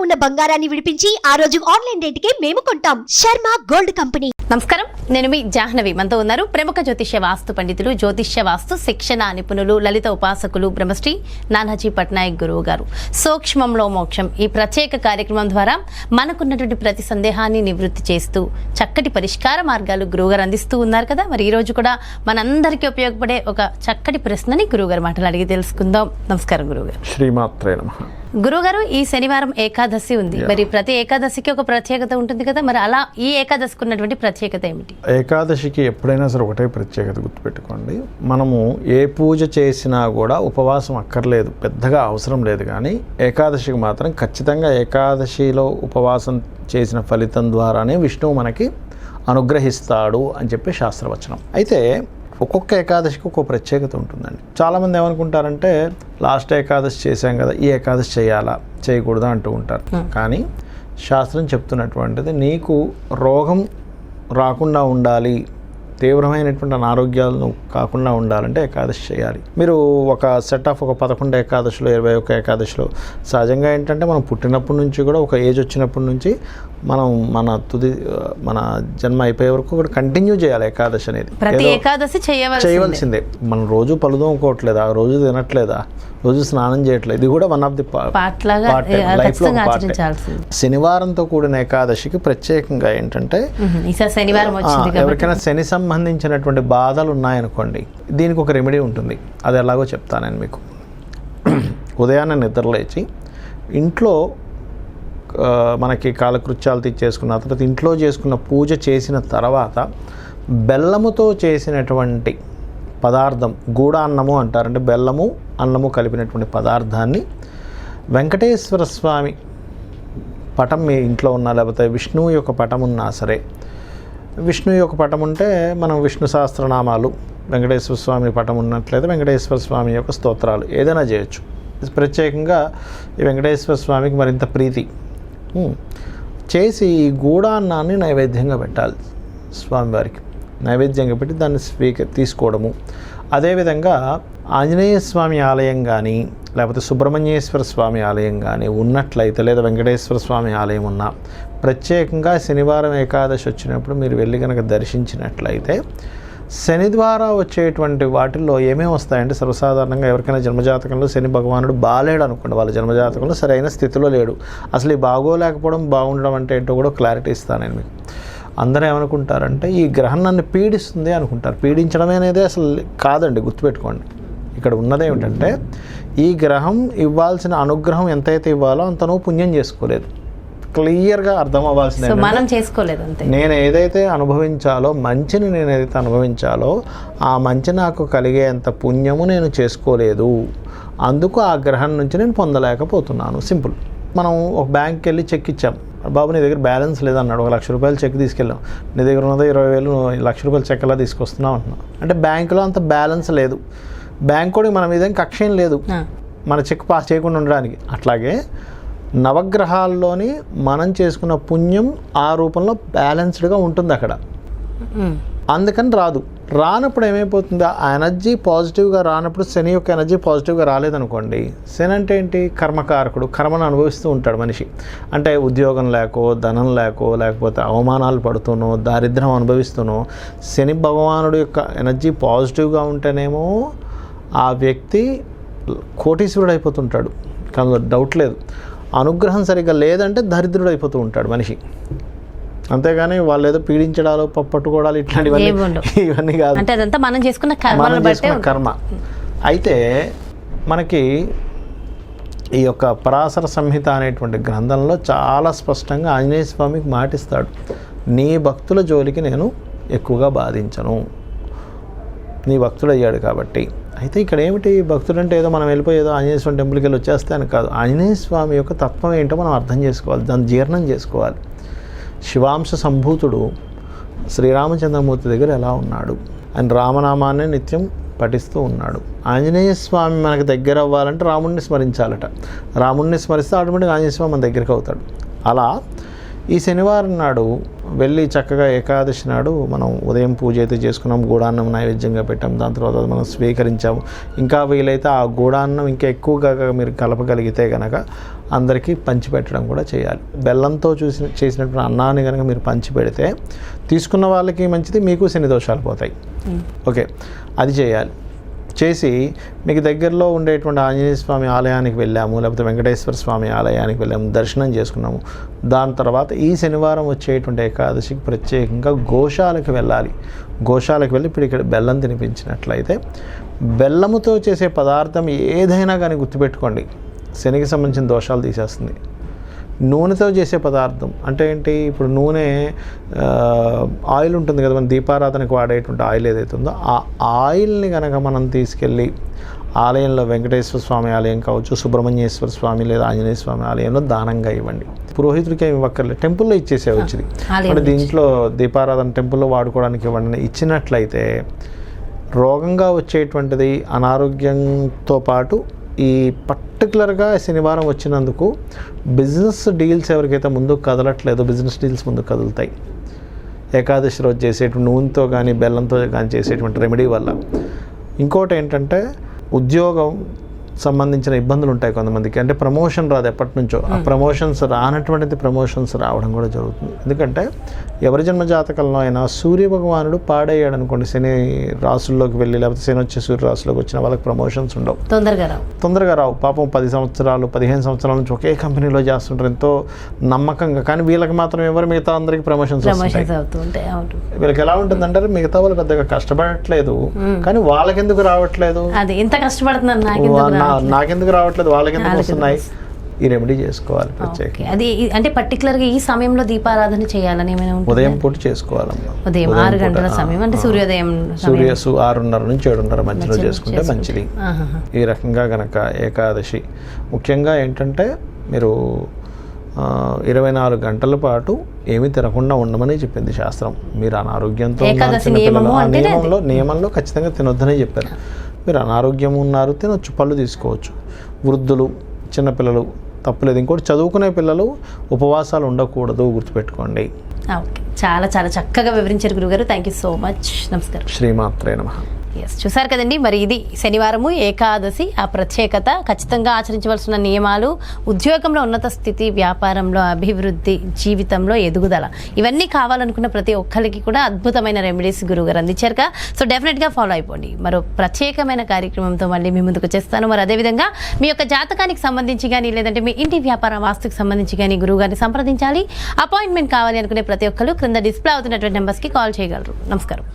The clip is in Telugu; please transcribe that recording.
ఉన్న బంగారాన్ని విడిపించి ఆ రోజు ఆన్లైన్ రేటుకే మేము కొంటాం. Sharma gold company. నమస్కారం, నేను మీ జాహ్నవి. మనతో ఉన్నారు ప్రముఖ జ్యోతిష్య వాస్తు పండితులు, జ్యోతిష్య వాస్తు శిక్షణ నిపుణులు, లలిత ఉపాసకులు బ్రహ్మశ్రీ నానాజీ పట్నాయక్ గురువు గారు. సూక్ష్మంలో మోక్షం ఈ ప్రత్యేక కార్యక్రమం ద్వారా మనకున్నటువంటి ప్రతి సందేహాన్ని నివృత్తి చేస్తూ చక్కటి పరిష్కార మార్గాలు గురువుగారు అందిస్తూ ఉన్నారు కదా. మరి ఈ రోజు కూడా మనందరికీ ఉపయోగపడే ఒక చక్కటి ప్రశ్నని గురువుగారు మాటలు అడిగి తెలుసుకుందాం. నమస్కారం గురువుగారు. శ్రీమాత్రే నమః. గురువుగారు, ఈ శనివారం ఏకాదశి ఉంది. మరి ప్రతి ఏకాదశికి ఒక ప్రత్యేకత ఉంటుంది కదా, మరి అలా ఈ ఏకాదశికి ఉన్నటువంటి ప్రత్యేకత ఏమిటి? ఏకాదశికి ఎప్పుడైనా సరే ఒకటే ప్రత్యేకత గుర్తుపెట్టుకోండి. మనము ఏ పూజ చేసినా కూడా ఉపవాసం అక్కర్లేదు, పెద్దగా అవసరం లేదు. కానీ ఏకాదశికి మాత్రం ఖచ్చితంగా ఏకాదశిలో ఉపవాసం చేసిన ఫలితం ద్వారానే విష్ణువు మనకి అనుగ్రహిస్తాడు అని చెప్పి శాస్త్రవచనం. అయితే ఒక్కొక్క ఏకాదశికి ఒక్కొక్క ప్రత్యేకత ఉంటుందండి. చాలామంది ఏమనుకుంటారంటే లాస్ట్ ఏకాదశి చేశాం కదా, ఈ ఏకాదశి చేయాలా చేయకూడదా అంటూ ఉంటారు. కానీ శాస్త్రం చెప్తున్నటువంటిది నీకు రోగం రాకుండా ఉండాలి, తీవ్రమైనటువంటి అనారోగ్యాలను కాకుండా ఉండాలంటే ఏకాదశి చేయాలి. మీరు ఒక సెట్ ఆఫ్ ఒక 11 ఏకాదశిలో 21 ఏకాదశిలో సహజంగా ఏంటంటే మనం పుట్టినప్పటి నుంచి కూడా ఒక ఏజ్ వచ్చినప్పటి నుంచి మనం మన జన్మ అయిపోయే వరకు కూడా కంటిన్యూ చేయాలి ఏకాదశి అనేది. ప్రతి ఏకాదశి చేయవలసిందే. మనం రోజు పలుదోముకోవట్లేదా, రోజు తినట్లేదా, రోజు స్నానం చేయట్లేదు, ఇది కూడా వన్ ఆఫ్ ది పార్ట్ లైఫ్లో పార్ట్. శనివారంతో కూడిన ఏకాదశికి ప్రత్యేకంగా ఏంటంటే ఎవరికైనా శని సంబంధించినటువంటి బాధలు ఉన్నాయనుకోండి, దీనికి ఒక రెమెడీ ఉంటుంది. అది ఎలాగో చెప్తాను నేను మీకు. ఉదయాన్నే నిద్రలేచి ఇంట్లో మనకి కాలకృత్యాలు తీర్చేసుకున్న తర్వాత ఇంట్లో చేసుకున్న పూజ చేసిన తర్వాత బెల్లముతో చేసినటువంటి పదార్థం, గూడ అన్నము అంటారంటే బెల్లము అన్నము కలిపినటువంటి పదార్థాన్ని వెంకటేశ్వర స్వామి పటం మీ ఇంట్లో ఉన్నా, లేకపోతే విష్ణువు యొక్క పటం ఉన్నా సరే, విష్ణువు యొక్క పటం ఉంటే మనం విష్ణు సహస్రనామాలు, వెంకటేశ్వర స్వామి పటం ఉన్నట్లయితే వెంకటేశ్వర స్వామి యొక్క స్తోత్రాలు ఏదైనా చేయొచ్చు. ప్రత్యేకంగా ఈ వెంకటేశ్వర స్వామికి మరింత ప్రీతి చేసి ఈ గూడాన్నాన్ని నైవేద్యంగా పెట్టాలి. స్వామివారికి నైవేద్యంగా పెట్టి దాన్ని తీసుకోవడము. అదేవిధంగా ఆంజనేయ స్వామి ఆలయం కానీ, లేకపోతే సుబ్రహ్మణ్యేశ్వర స్వామి ఆలయం కానీ ఉన్నట్లయితే, లేదా వెంకటేశ్వర స్వామి ఆలయం ఉన్నా, ప్రత్యేకంగా శనివారం ఏకాదశి వచ్చినప్పుడు మీరు వెళ్ళి కనుక దర్శించినట్లయితే శని ద్వారా వచ్చేటువంటి వాటిల్లో ఏమేమి వస్తాయంటే, సర్వసాధారణంగా ఎవరికైనా జన్మజాతకంలో శని భగవానుడు బాలేడు అనుకోండి, వాళ్ళ జన్మజాతకంలో సరైన స్థితిలో లేడు. అసలు ఈ బాగోలేకపోవడం బాగుండడం అంటే ఏంటో కూడా క్లారిటీ ఇస్తాను నేను మీకు. అందరూ ఏమనుకుంటారంటే ఈ గ్రహం నన్ను పీడిస్తుంది అనుకుంటారు. పీడించడమే అనేది అసలు కాదండి, గుర్తుపెట్టుకోండి. ఇక్కడ ఉన్నదేమిటంటే ఈ గ్రహం ఇవ్వాల్సిన అనుగ్రహం ఎంతైతే ఇవ్వాలో అంత నువ్వు పుణ్యం చేసుకోలేదు. క్లియర్గా అర్థం అవ్వాల్సింది మనం చేసుకోలేదు. నేను ఏదైతే అనుభవించాలో, మంచిని నేను ఏదైతే అనుభవించాలో ఆ మంచి నాకు కలిగేంత పుణ్యము నేను చేసుకోలేదు, అందుకు ఆ గ్రహం నుంచి నేను పొందలేకపోతున్నాను. సింపుల్. మనం ఒక బ్యాంక్కి వెళ్ళి చెక్ ఇచ్చాం, బాబు నీ దగ్గర బ్యాలెన్స్ లేదన్నాడు, 1 లక్ష రూపాయలు చెక్ తీసుకెళ్ళాం, నీ దగ్గర ఉన్నదో 20,000, 1,00,000 రూపాయలు చెక్ ఎలా తీసుకొస్తున్నావు అంటున్నాం. అంటే బ్యాంకులో అంత బ్యాలెన్స్ లేదు, బ్యాంక్ కూడా మన మీద కక్ష ఏం లేదు మన చెక్ పాస్ చేయకుండా ఉండడానికి. అట్లాగే నవగ్రహాల్లోని మనం చేసుకున్న పుణ్యం ఆ రూపంలో బ్యాలెన్స్డ్గా ఉంటుంది అక్కడ. అందుకని రానప్పుడు ఏమైపోతుంది, ఆ ఎనర్జీ పాజిటివ్గా రానప్పుడు, శని యొక్క ఎనర్జీ పాజిటివ్గా రాలేదనుకోండి, శని అంటే ఏంటి, కర్మకారకుడు, కర్మను అనుభవిస్తూ ఉంటాడు మనిషి. అంటే ఉద్యోగం లేకో, ధనం లేకో, లేకపోతే అవమానాలు పడుతూనో, దారిద్ర్యం అనుభవిస్తూనో, శని భగవానుడు యొక్క ఎనర్జీ పాజిటివ్గా ఉంటేనేమో ఆ వ్యక్తి కోటీశ్వరుడు అయిపోతుంటాడు, కానీ డౌట్ లేదు. అనుగ్రహం సరిగ్గా లేదంటే దరిద్రుడు అయిపోతూ ఉంటాడు మనిషి. అంతేగాని వాళ్ళు ఏదో పీడించడాలు, పట్టుకోవడాలు ఇవన్నీ కాదు, మనం చేసుకున్న కర్మ. అయితే మనకి ఈ యొక్క పరాశర సంహిత అనేటువంటి గ్రంథంలో చాలా స్పష్టంగా ఆంజనేయ స్వామికి మాటిస్తాడు, నీ భక్తుల జోలికి నేను ఎక్కువగా బాధించను, నీ భక్తుడు అయ్యాడు కాబట్టి. అయితే ఇక్కడ ఏమిటి, భక్తుడు అంటే ఏదో మనం వెళ్ళిపోయి ఏదో ఆంజనేయ స్వామి టెంపుల్కి వెళ్ళి వచ్చేస్తే అని కాదు. ఆంజనేయ స్వామి యొక్క తత్వం ఏంటో మనం అర్థం చేసుకోవాలి, దాన్ని జీర్ణం చేసుకోవాలి. శివాంశ సంభూతుడు శ్రీరామచంద్రమూర్తి దగ్గర ఎలా ఉన్నాడు, ఆయన రామనామాన్ని నిత్యం పఠిస్తూ ఉన్నాడు. ఆంజనేయ స్వామి మనకు దగ్గర అవ్వాలంటే రాముడిని స్మరించాలట, రాముడిని స్మరిస్తే ఆటోమేటిక్గా ఆంజనేయ స్వామి మన దగ్గరికి అవుతాడు. అలా ఈ శనివారం నాడు వెళ్ళి చక్కగా ఏకాదశి నాడు మనం ఉదయం పూజ అయితే చేసుకున్నాం, గూడాన్నం నైవేద్యంగా పెట్టాం, దాని తర్వాత అది మనం స్వీకరించాము. ఇంకా వీలైతే ఆ గూడాన్నం ఇంకా ఎక్కువగా మీరు కలపగలిగితే కనుక అందరికీ పంచిపెట్టడం కూడా చేయాలి. బెల్లంతో చేసినటువంటి అన్నాన్ని కనుక మీరు పంచి పెడితే తీసుకున్న వాళ్ళకి మంచిది, మీకు శని దోషాలు పోతాయి. ఓకే, అది చేయాలి. చేసి మీకు దగ్గరలో ఉండేటువంటి ఆంజనేయ స్వామి ఆలయానికి వెళ్ళాము, లేకపోతే వెంకటేశ్వర స్వామి ఆలయానికి వెళ్ళాము, దర్శనం చేసుకున్నాము. దాని తర్వాత ఈ శనివారం వచ్చేటువంటి ఏకాదశికి ప్రత్యేకంగా గోశాలకు వెళ్ళాలి. గోశాలకు వెళ్ళి ఇప్పుడు ఇక్కడ బెల్లం తినిపించినట్లయితే బెల్లముతో చేసే పదార్థం ఏదైనా కానీ గుర్తుపెట్టుకోండి, శనికి సంబంధించిన దోషాలు తీసేస్తుంది. నూనెతో చేసే పదార్థం అంటే ఏంటి, ఇప్పుడు నూనె ఆయిల్ ఉంటుంది కదా, మన దీపారాధనకు వాడేటువంటి ఆయిల్ ఏదైతే ఉందో ఆ ఆయిల్ని కనుక మనం తీసుకెళ్ళి ఆలయంలో వెంకటేశ్వర స్వామి ఆలయం కావచ్చు, సుబ్రహ్మణ్యేశ్వర స్వామి లేదా ఆంజనేయ స్వామి ఆలయంలో దానంగా ఇవ్వండి. పురోహితుడికి ఏమి ఇవ్వక్కర్లేదు, టెంపుల్లో ఇచ్చేసే వచ్చింది. అంటే దీంట్లో దీపారాధన టెంపుల్లో వాడుకోవడానికి ఇవ్వండి. ఇచ్చినట్లయితే రోగంగా వచ్చేటువంటిది అనారోగ్యంతో పాటు ఈ పర్టికులర్గా శనివారం వచ్చినందుకు బిజినెస్ డీల్స్ ఎవరికైతే ముందుకు కదలట్లేదో బిజినెస్ డీల్స్ ముందుకు కదులుతాయి. ఏకాదశి రోజు చేసేటువంటి నూనెతో కానీ బెల్లంతో కానీ చేసేటువంటి రెమెడీ వల్ల. ఇంకోటి ఏంటంటే ఉద్యోగం సంబంధించిన ఇబ్బందులు ఉంటాయి కొంతమందికి. అంటే ప్రమోషన్ రాదు ఎప్పటి నుంచో, ఆ ప్రమోషన్స్ రానటువంటిది ప్రమోషన్స్ రావడం కూడా జరుగుతుంది. ఎందుకంటే ఎవరి జన్మ జాతకంలో అయినా సూర్య భగవానుడు పాడయ్యాడు అనుకోండి, శని రాసుల్లోకి వెళ్ళి లేకపోతే శని వచ్చే సూర్య రాశిలోకి వచ్చిన వాళ్ళకి ప్రమోషన్స్ ఉండవు, తొందరగా రావు. పాపం 10 సంవత్సరాలు 15 సంవత్సరాల నుంచి ఒకే కంపెనీలో చేస్తుంటారు ఎంతో నమ్మకంగా, కానీ వీళ్ళకి మాత్రం ఎవరు మిగతా అందరికి ప్రమోషన్స్ అవుతుంటాయి. వీళ్ళకి ఎలా ఉంటుందంటారు, మిగతా వాళ్ళు పెద్దగా కష్టపడట్లేదు కానీ వాళ్ళకెందుకు రావట్లేదు, నాకెందుకు రావట్లేదు వాళ్ళకెందుకు వస్తున్నాయి, ఈ రెమెడీ చేసుకోవాలి ప్రత్యేక. అది అంటే పర్టికులర్గా ఈ సమయంలో దీపారాధన చేయాలని ఏమైనా ఉదయం పూట చేసుకోవాలమ్మా. ఉదయం 6 గంటల సమయం అంటే సూర్యోదయం 6:30 నుంచి 7:30 మధ్యలో చేసుకుంటే మంచిది. ఈ రకంగా గనక ఏకాదశి ముఖ్యంగా ఏంటంటే మీరు 24 గంటల పాటు ఏమీ తినకుండా ఉండమని చెప్పింది శాస్త్రం. మీరు అనారోగ్యంతో నియమంలో ఖచ్చితంగా తినొద్దనే చెప్పారు. మీరు అనారోగ్యం ఉన్నారు తినొచ్చు, పళ్ళు తీసుకోవచ్చు. వృద్ధులు, చిన్నపిల్లలు తప్పులేదు. ఇంకోటి చదువుకునే పిల్లలు ఉపవాసాలు ఉండకూడదు, గుర్తుపెట్టుకోండి. చాలా చాలా చక్కగా వివరించారు గురుగారు. Thank you so much. నమస్కారం. శ్రీమాత్రే నమః. చూసారు కదండి, మరి ఇది శనివారము ఏకాదశి ఆ ప్రత్యేకత, ఖచ్చితంగా ఆచరించవలసిన నియమాలు, ఉద్యోగంలో ఉన్నత స్థితి, వ్యాపారంలో అభివృద్ధి, జీవితంలో ఎదుగుదల, ఇవన్నీ కావాలనుకున్న ప్రతి ఒక్కరికి కూడా అద్భుతమైన రెమెడీస్ గురువుగారు అందించారుగా. సో డెఫినెట్గా ఫాలో అయిపోండి. మరో ప్రత్యేకమైన కార్యక్రమంతో మళ్ళీ మీ ముందుకు వచ్చేస్తాను. మరి అదేవిధంగా మీ యొక్క జాతకానికి సంబంధించి కానీ లేదంటే మీ ఇంటి వ్యాపార వాస్తుకు సంబంధించి కానీ గురువుగారిని సంప్రదించాలి, అపాయింట్మెంట్ కావాలి అనుకునే ప్రతి ఒక్కరు క్రింద డిస్ప్లే అవుతున్నటువంటి నెంబర్స్కి కాల్ చేయగలరు. నమస్కారం.